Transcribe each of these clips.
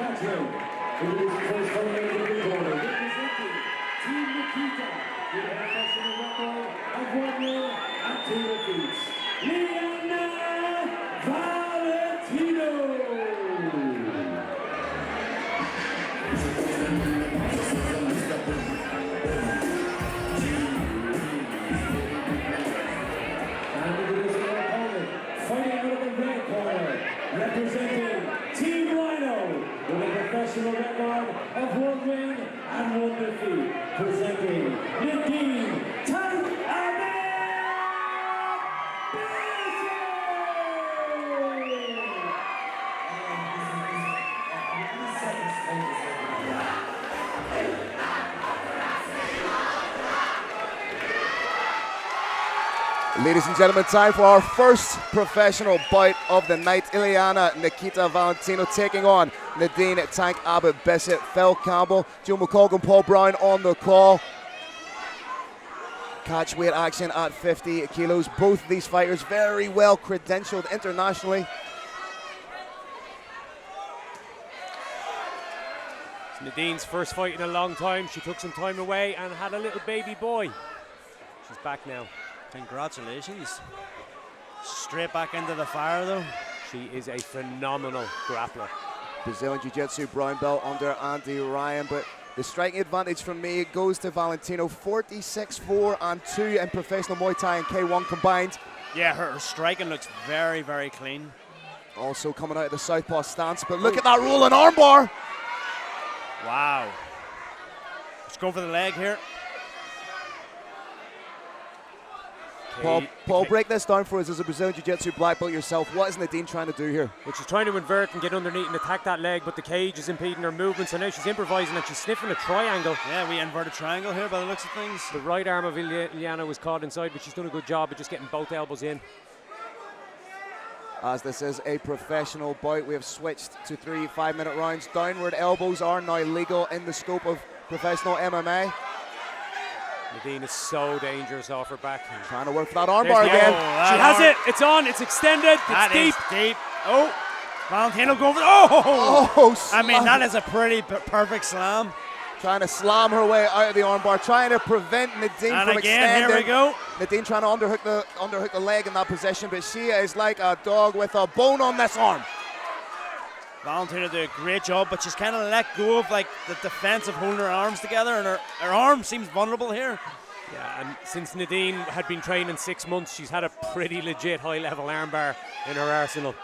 Catchweight. Introducing first fighter in the corner, representing Team Nikita, with a professional record of 1 win and 2 defeats, Jleana Valentino. Fighting out of the red corner, representing Team Ryano, with a professional record of 1 win and 1 defeat, presenting Nadine Abbott. Ladies and gentlemen, time for our first professional bout of the night. Jleana Nikita Valentino taking on Nadine Tank Abbott Bissett. Phil Campbell, Joe McColgan, Paul Brown on the call. Catchweight action at 50 kilos. Both these fighters very well credentialed internationally. It's Nadine's first fight in a long time. She took some time away and had a little baby boy. She's back now. Congratulations. Straight back into the fire though. She is a phenomenal grappler. Brazilian Jiu-Jitsu brown belt under Andy Ryan, but the striking advantage from me goes to Valentino. 46-4-2 in professional Muay Thai and K1 combined. Yeah, her striking looks very, very clean. Also coming out of the southpaw stance, but look at that rolling armbar. Wow. Let's go for the leg here. Paul, break this down for us as a Brazilian Jiu-Jitsu black belt yourself. What is Nadine trying to do here? Well, she's trying to invert and get underneath and attack that leg, but the cage is impeding her movement, so now she's improvising and she's sniffing a triangle. Yeah, we inverted triangle here by the looks of things. The right arm of Jleana was caught inside, but she's done a good job of just getting both elbows in. As this is a professional bout, we have switched to 3 5-minute rounds. Downward elbows are now legal in the scope of professional MMA. Nadine is so dangerous off her back. Trying to work for that armbar again. She has it. It's on. It's extended. It's deep. Deep. Oh, Valentino going for oh! I mean, that is a pretty perfect slam. Trying to slam her way out of the armbar, trying to prevent Nadine from extending. Here we go. Nadine trying to underhook the leg in that position, but she is like a dog with a bone on this arm. Valentino did a great job, but she's kind of let go of like the defense of holding her arms together, and her arm seems vulnerable here. Yeah, and since Nadine had been training 6 months, she's had a pretty legit high-level armbar in her arsenal.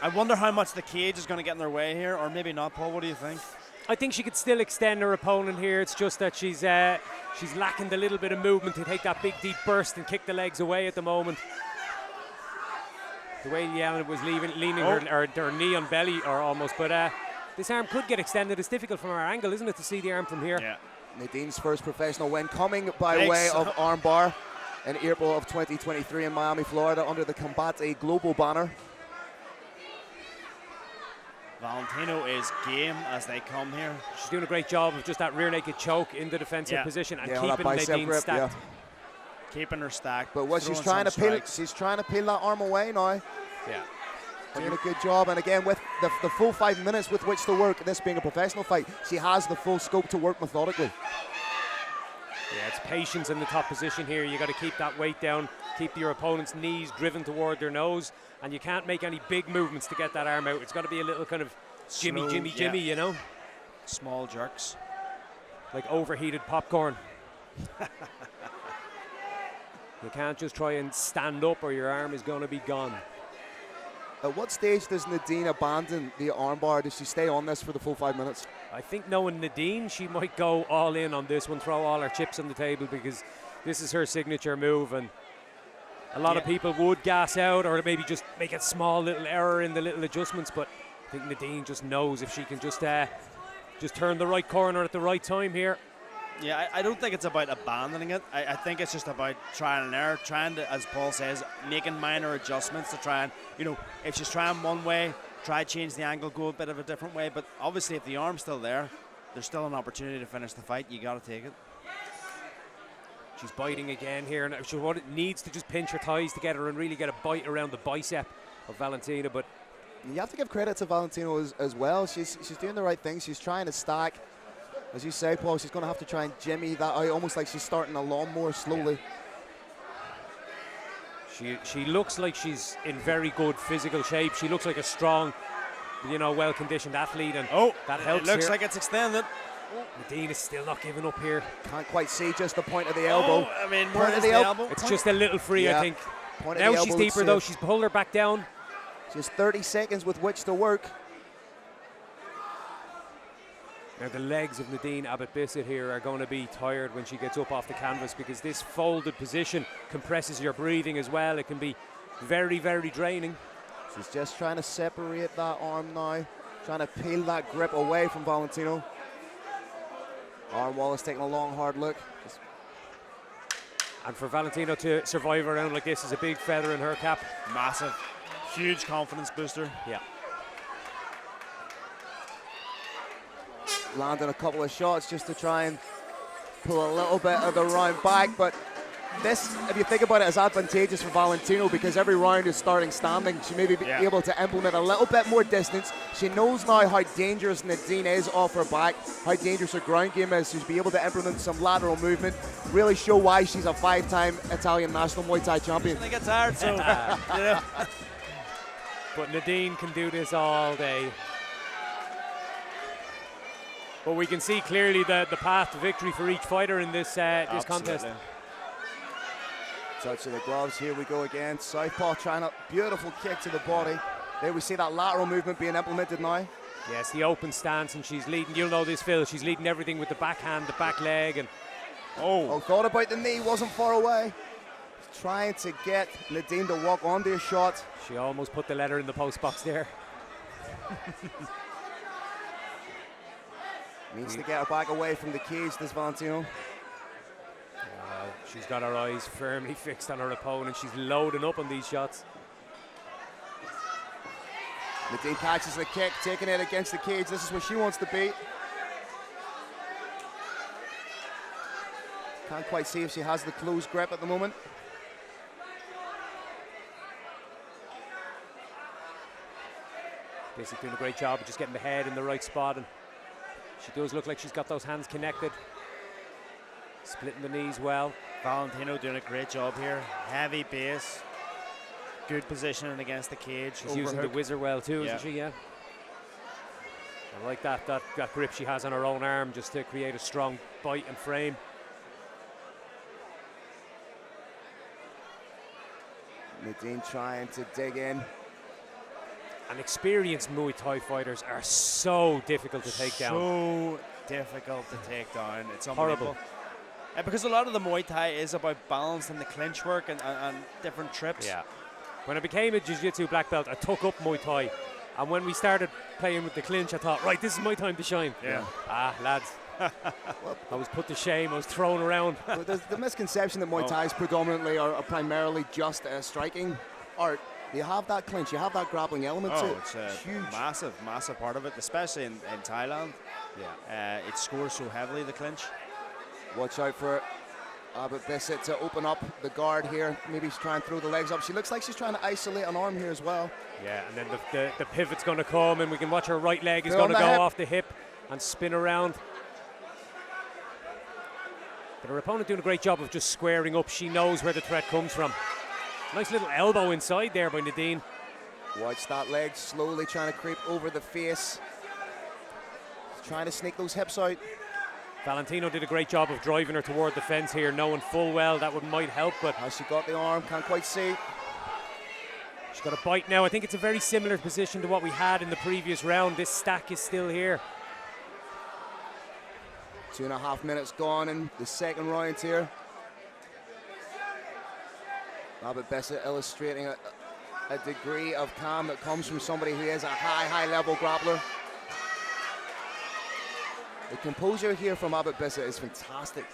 I wonder how much the cage is going to get in their way here, or maybe not, Paul. What do you think? I think she could still extend her opponent here. It's just that she's lacking the little bit of movement to take that big, deep burst and kick the legs away at the moment. The way Jleana was leaning her knee on belly, or almost, but this arm could get extended. It's difficult from our angle, isn't it, to see the arm from here? Yeah. Nadine's first professional win coming by way of armbar in April of 2023 in Miami, Florida, under the Combate Global banner. Valentino is game as they come here. She's doing a great job of just that rear naked choke in the defensive position and keeping Nadine stacked. Keeping her stacked. But what she's trying to peel, that arm away now. Yeah. Doing a good job, and again with the full 5 minutes with which to work, this being a professional fight, she has the full scope to work methodically. Yeah, it's patience in the top position here. You got to keep that weight down, keep your opponent's knees driven toward their nose, and you can't make any big movements to get that arm out. It's got to be a little kind of jimmy, you know? Small jerks. Like overheated popcorn. You can't just try and stand up or your arm is going to be gone. At what stage does Nadine abandon the armbar? Does she stay on this for the full 5 minutes? I think knowing Nadine, she might go all in on this one, throw all her chips on the table, because this is her signature move, and a lot of people would gas out or maybe just make a small little error in the little adjustments, but I think Nadine just knows if she can just turn the right corner at the right time here. Yeah, I don't think it's about abandoning it. I think it's just about trial and error, trying to, as Paul says, making minor adjustments to try and, if she's trying one way, try change the angle, go a bit of a different way. But obviously, if the arm's still there, there's still an opportunity to finish the fight. You got to take it. She's biting again here, and she needs to just pinch her thighs together and really get a bite around the bicep of Valentina. But You have to give credit to Valentino as well. She's doing the right thing. She's trying to stack. As you say, Paul, she's going to have to try and jimmy that out, almost like she's starting a lawnmower slowly. She looks like she's in very good physical shape. She looks like a strong, well-conditioned athlete, and that helps. It looks here. like it's extended. Nadine is still not giving up here. Can't quite see just the point of the elbow. I mean, where is the elbow? It's just a little free, I think. Point now of the she's elbow deeper though. She's pulled her back down. Just 30 seconds with which to work. Now the legs of Nadine Abbott here are going to be tired when she gets up off the canvas, because this folded position compresses your breathing as well. It can be very, very draining. She's just trying to separate that arm now, trying to peel that grip away from Valentino. Arm Wallace taking a long, hard look. And for Valentino to survive a round like this is a big feather in her cap. Massive, huge confidence booster. Yeah. Landing a couple of shots just to try and pull a little bit of the round back, but this, if you think about it, is advantageous for Valentino because every round is starting standing. She may be able to implement a little bit more distance. She knows now how dangerous Nadine is off her back, how dangerous her ground game is. She'll be able to implement some lateral movement, really show why she's a 5-time Italian national Muay Thai champion. She gets hard, so you know. But Nadine can do this all day. But we can see clearly the path to victory for each fighter in this this contest. Touch of the gloves, here we go again. Southpaw trying a beautiful kick to the body. There we see that lateral movement being implemented now. Yes, the open stance, and she's leading, you'll know this, Phil, she's leading everything with the backhand, the back leg, and thought about the knee, wasn't far away. Trying to get Nadine to walk onto a shot. She almost put the letter in the post box there. Needs to get her back away from the cage, this Valentino. She's got her eyes firmly fixed on her opponent. She's loading up on these shots. Nadine catches the kick, taking it against the cage. This is where she wants to be. Can't quite see if she has the close grip at the moment. Basically doing a great job of just getting the head in the right spot, and she does look like she's got those hands connected. Splitting the knees well. Valentino doing a great job here. Heavy base. Good positioning against the cage. She's using the whizzer well too, isn't she? Yeah. I like that grip she has on her own arm just to create a strong bite and frame. Nadine trying to dig in. And experienced Muay Thai fighters are so difficult to take down. So difficult to take down. It's horrible. Because a lot of the Muay Thai is about balance and the clinch work and different trips. Yeah. When I became a Jiu-Jitsu black belt, I took up Muay Thai. And when we started playing with the clinch, I thought, right, this is my time to shine. Yeah. Lads. I was put to shame. I was thrown around. There's the misconception that Muay Thais predominantly are primarily just a striking art. You have that clinch, you have that grappling element to it. It's a huge. massive part of it, especially in Thailand. Yeah. It scores so heavily, the clinch. Watch out for Abbott to open up the guard here. Maybe she's trying to throw the legs up. She looks like she's trying to isolate an arm here as well. Yeah, and then the pivot's going to come, and we can watch her right leg is going to go off the hip and spin around. But her opponent doing a great job of just squaring up. She knows where the threat comes from. Nice little elbow inside there by Nadine. Watch that leg slowly trying to creep over the face. Trying to sneak those hips out. Valentino did a great job of driving her toward the fence here, knowing full well that might help, but has she got the arm? Can't quite see. She's got a bite now. I think it's a very similar position to what we had in the previous round. This stack is still here. 2.5 minutes gone in the second round here. Abbott illustrating a degree of calm that comes from somebody who is a high level grappler. The composure here from Abbott is fantastic.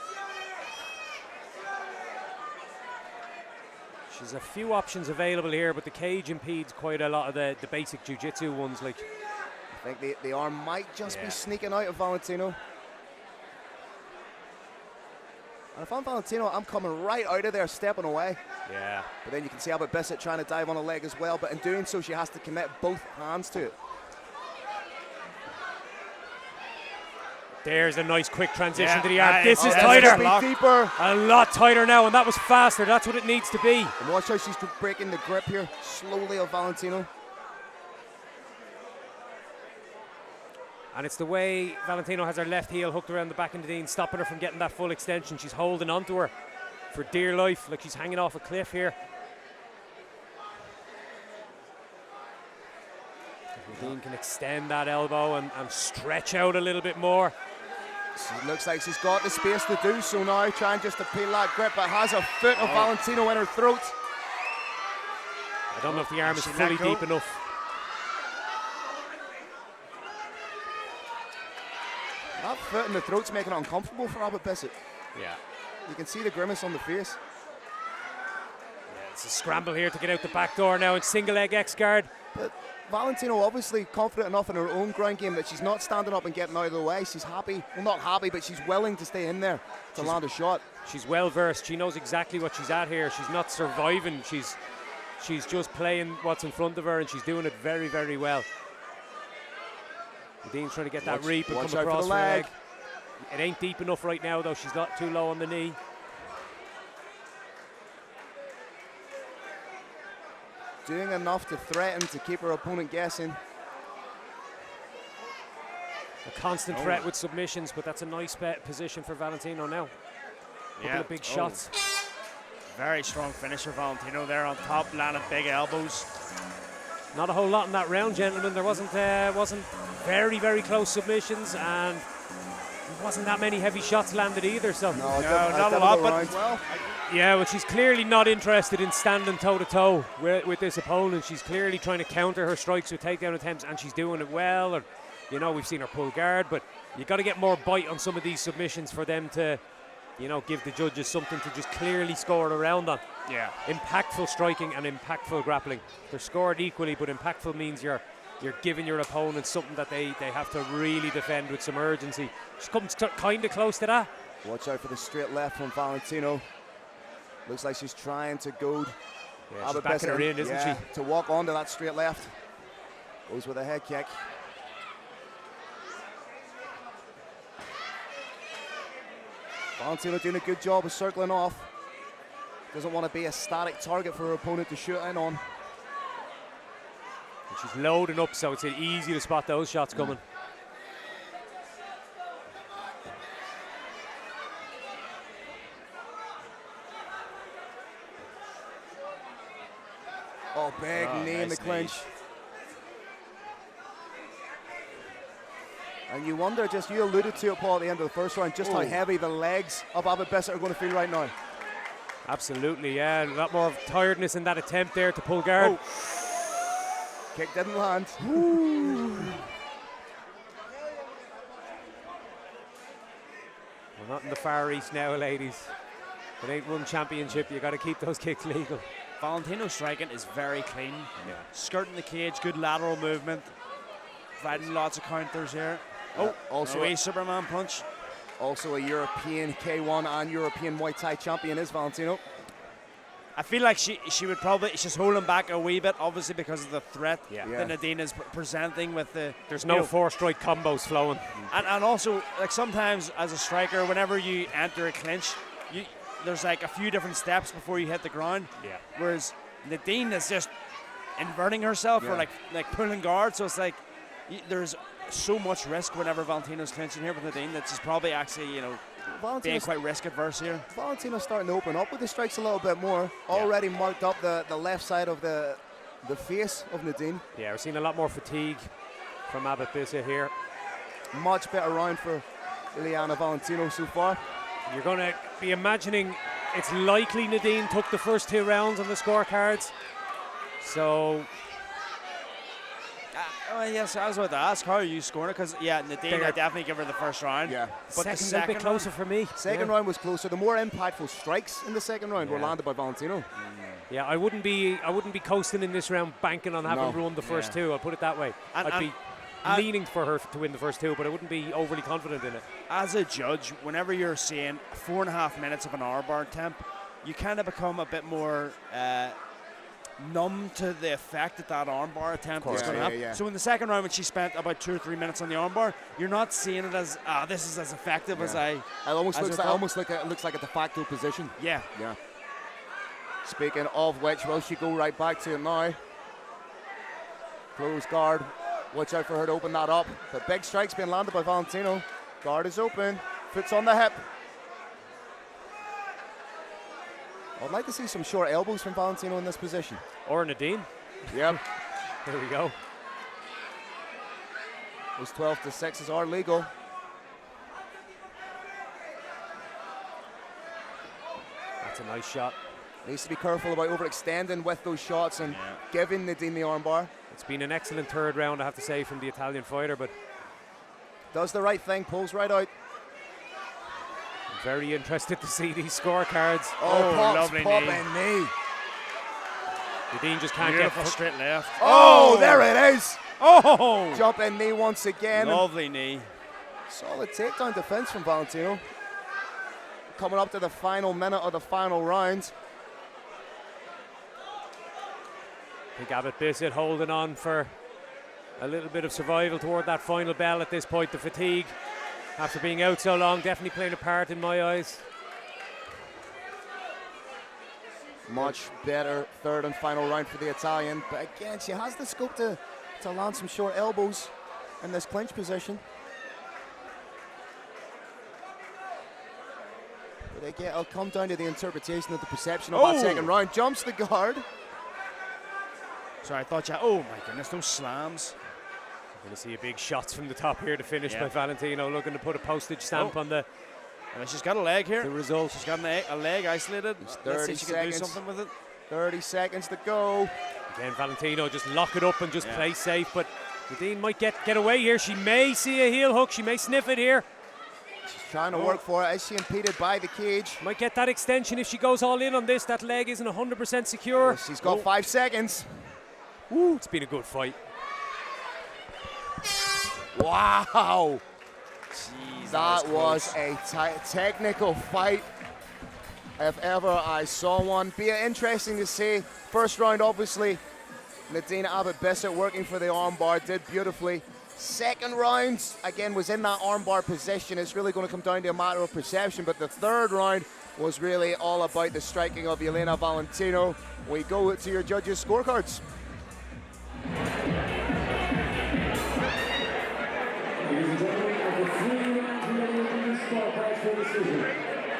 She's a few options available here, but the cage impedes quite a lot of the basic jiu-jitsu ones. Like, I think the arm might just be sneaking out of Valentino. And if I'm Valentino, I'm coming right out of there, stepping away. Yeah. But then you can see Abbott Bissett trying to dive on a leg as well. But in doing so, she has to commit both hands to it. There's a nice quick transition Yeah, to the arm. This is this tighter. will be deeper. A lot tighter now, and that was faster. That's what it needs to be. And watch how she's breaking the grip here, slowly, of Valentino. And it's the way Valentino has her left heel hooked around the back of Nadine, stopping her from getting that full extension. She's holding onto her for dear life, like she's hanging off a cliff here. Nadine can extend that elbow and stretch out a little bit more. She looks like she's got the space to do so now, trying just to peel that grip, but has a foot of Valentino in her throat. I don't know if the arm is She fully let go. deep enough. That foot in the throat's making it uncomfortable for Abbott Bissett. Yeah. You can see the grimace on the face. It's a scramble here to get out the back door now, and single leg X guard. But Valentino obviously confident enough in her own ground game that she's not standing up and getting out of the way. She's happy, well, not happy, but she's willing to stay in there to land a shot. She's well versed. She knows exactly what she's at here. She's not surviving. She's just playing what's in front of her, and she's doing it very, very well. Nadine's trying to get that reap and watch come out for across the for a leg. leg. It ain't deep enough right now, though. She's not too low on the knee. Doing enough to threaten to keep her opponent guessing. A constant threat with submissions, but that's a nice position for Valentino now. Couple of big shots. Very strong finisher, Valentino there on top, landing big elbows. Not a whole lot in that round, gentlemen. There wasn't very, very close submissions, and there wasn't that many heavy shots landed either. So No, not a lot, but well, yeah, well, she's clearly not interested in standing toe-to-toe with this opponent. She's clearly trying to counter her strikes with takedown attempts, and she's doing it well. And, you know, we've seen her pull guard, but you got to get more bite on some of these submissions for them to, you know, give the judges something to just clearly score around on. yeah. Impactful striking and impactful grappling. They're scored equally, but impactful means you're giving your opponent something that they have to really defend with some urgency. She comes kind of close to that. watch out for the straight left from Valentino. Looks like she's trying to goad Yeah, she's Abbott backing her Bissett in, isn't yeah, she? to walk onto that straight left. Goes with a head kick. Valentino doing a good job of circling off. Doesn't want to be a static target for her opponent to shoot in on. And she's loading up, so it's easy to spot those shots coming. Oh, big knee in nice the clinch. And you wonder, just you alluded to it, Paul, at the end of the first round, just how heavy the legs of Abbott Bissett are going to feel right now. Absolutely, yeah. A lot more of tiredness in that attempt there to pull guard. Kick didn't land. We're not in the Far East now, ladies. It ain't one championship. You got to keep those kicks legal. Valentino's striking is very clean. Skirting the cage, good lateral movement. Providing lots of counters here. Also a Superman punch. Also a European K1 and European Muay Thai champion is Valentino. I feel like she would probably, she's holding back a wee bit, obviously because of the threat Yeah. that Nadine is presenting with the. There's no four-strike combos flowing. And also, like sometimes as a striker, whenever you enter a clinch, there's like a few different steps before you hit the ground. Yeah. Whereas Nadine is just inverting herself or like pulling guard. So it's like there's so much risk whenever Valentino's clinching here with Nadine that she's probably actually, being Valentino's, quite risk adverse here. Valentino's starting to open up with the strikes a little bit more. Already marked up the left side of the face of Nadine. Yeah, we're seeing a lot more fatigue from Abbott Bissett here. Much better round for Jleana Valentino so far. You're going to be imagining it's likely Nadine took the first 2 rounds on the scorecards. So Yes, I was about to ask, how are you scoring it? Because, Nadine, I definitely give her the first round. Yeah. But the second's a second bit closer for me. Second round was closer. The more impactful strikes in the second round were Yeah. landed by Valentino. Yeah, I wouldn't be coasting in this round, banking on having No. run the first 2. I'll put it that way. And leaning for her to win the first two, but I wouldn't be overly confident in it. As a judge, whenever you're seeing 4.5 minutes of an armbar attempt, you kind of become a bit more numb to the effect that armbar attempt is going to have. Yeah. So in the second round, when she spent about 2 or 3 minutes on the armbar, you're not seeing it as this is as effective as I. It almost as looks I like thought. it looks like a de facto position. Yeah. Yeah. Speaking of which, will she go right back to it now? Close guard. Watch out for her to open that up. But big strikes being landed by Valentino. Guard is open. Foot's on the hip. I'd like to see some short elbows from Valentino in this position. Or Nadine. Yep. Here we go. Those 12-6s are legal. That's a nice shot. Needs to be careful about overextending with those shots and giving Nadine the armbar. It's been an excellent third round, I have to say, from the Italian fighter, but Does the right thing, pulls right out. I'm very interested to see these scorecards. Lovely popping knee. Nadine just can't Beautiful get straight left. Oh, there it is. Oh! Jumping knee once again. Lovely knee. Solid takedown defense from Valentino. Coming up to the final minute of the final round. I think Abbott Bissett holding on for a little bit of survival toward that final bell at this point. The fatigue after being out so long definitely playing a part in my eyes. Much better third and final round for the Italian. But again, she has the scope to land some short elbows in this clinch position. But again, it'll come down to the interpretation of the perception of that second round. Jumps the guard. Sorry, I thought oh my goodness, those slams. We're going to see a big shots from the top here to finish by Valentino, looking to put a postage stamp on the she's got a leg here. the result. She's got a leg isolated. Let's see if she can do something with it. 30 seconds to go. Again, Valentino just lock it up and just play safe, but Nadine might get away here. She may see a heel hook. She may sniff it here. She's trying to work for it. Is she impeded by the cage? Might get that extension if she goes all in on this. That leg isn't 100% secure. She's got 5 seconds. Ooh, it's been a good fight. Wow. Jeez, That was a technical fight, if ever I saw one. Be interesting to see. First round, obviously, Nadine Abbott Bissett working for the armbar, did beautifully. Second round, again, was in that armbar position. It's really going to come down to a matter of perception, but the third round was really all about the striking of Jleana Valentino. We go to your judges' scorecards. Ladies and gentlemen, after 3 rounds, we are looking at scorecards for decision.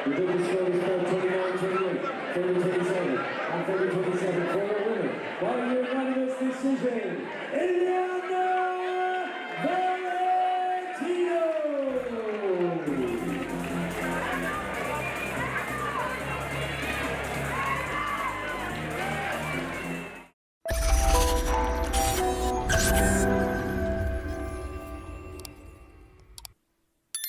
The judges' score is 29-28, 30-27, and 30-27 for the winner by unanimous decision, Jleana Valentino.